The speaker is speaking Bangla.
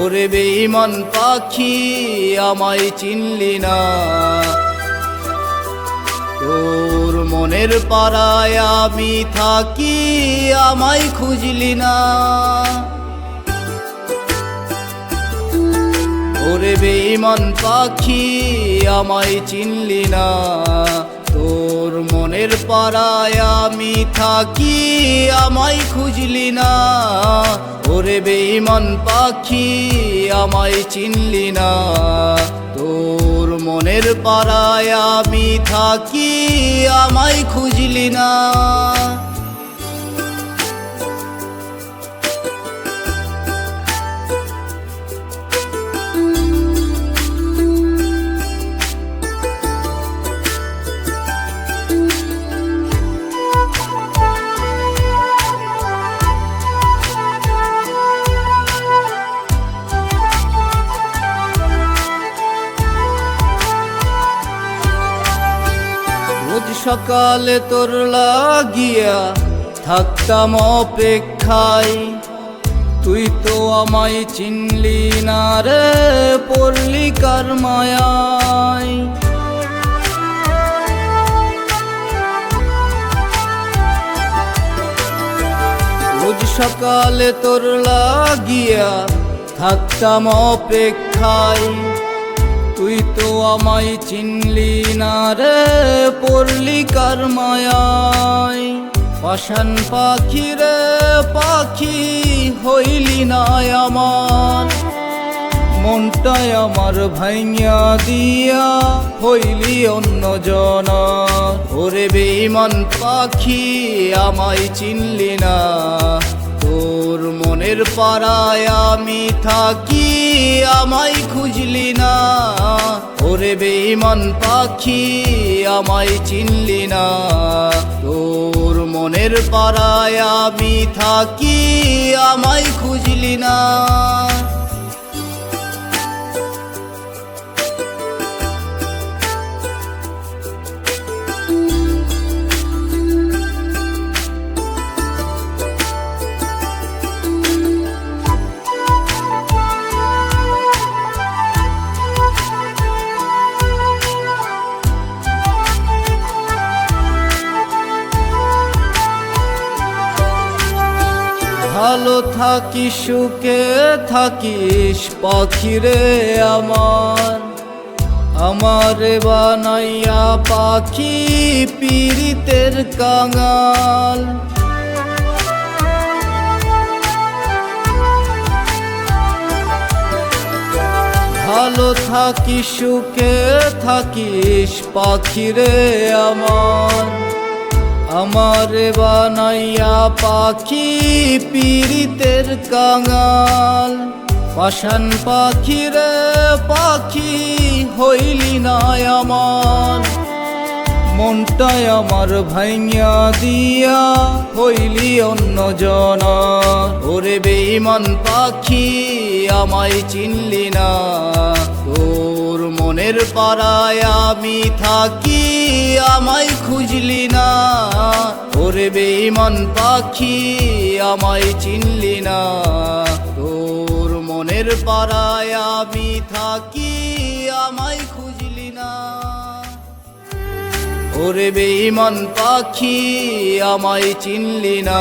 ওরে বেঈমান পাখি আমায় চিনলি না, তোর মনের পাড়ায় আমি থাকি আমায় খুঁজলি না। ওরে বেঈমান পাখি আমায় চিনলি না, তোর মনের পাড়ায় আমি থাকি আমায় খুঁজলি না। ওরে বেঈমান পাখি আমায় চিনলি না, তোর মনের পাড়ায় আমি থাকি আমায় খুঁজলি না। রোজ সকালে তোর লাগিয়া থাকতাম অপেক্ষায়, তুই তো আমায় চিনলি না রে, পড়লি কার মায়ায়। রোজ সকালে তোর লাগিয়া থাকতাম অপেক্ষায়, তুই তো আমায় চিনলি না রে, পড়লি কার মায়ায়। পাষাণ পাখি রে পাখি হইলি না আমার, মনটাই আমার ভাইয়া দিয়া হইলি অন্য জনার। ওরে বেঈমান পাখি আমায় চিনলি না, তোর মনের পাড়ায় আমি থাকি আমায় খুঁজলি না। ওরে বেঈমান পাখি আমায় চিনলি না, তোর মনের পাড়ায় আমি থাকি আমায় খুঁজলি না। ভালো থাকিস সুখে থাকিস পাখিরে আমার, আমারে বানাইয়া পাখি পীড়িতের কাঙাল। ভালো থাকিস সুখে থাকিস পাখিরে আমার, আমারে বানাইয়া পাখি পীড়িতের কাঙাল। পাষাণ পাখি রে পাখি হইলি না আমার, মনটাই আমার ভাইয়া দিয়া হইলি অন্য জনার। ওরে বেঈমান পাখি আমায় চিনলি না, তোর মনের পাড়ায় আমি থাকি আমায় খুঁজলি না। ওরে বেঈমান পাখি আমায় চিনলি না, তোর মনের পাড়ায় আমি থাকি আমায় খুঁজলি না। ওরে বেঈমান পাখি আমায় চিনলি না,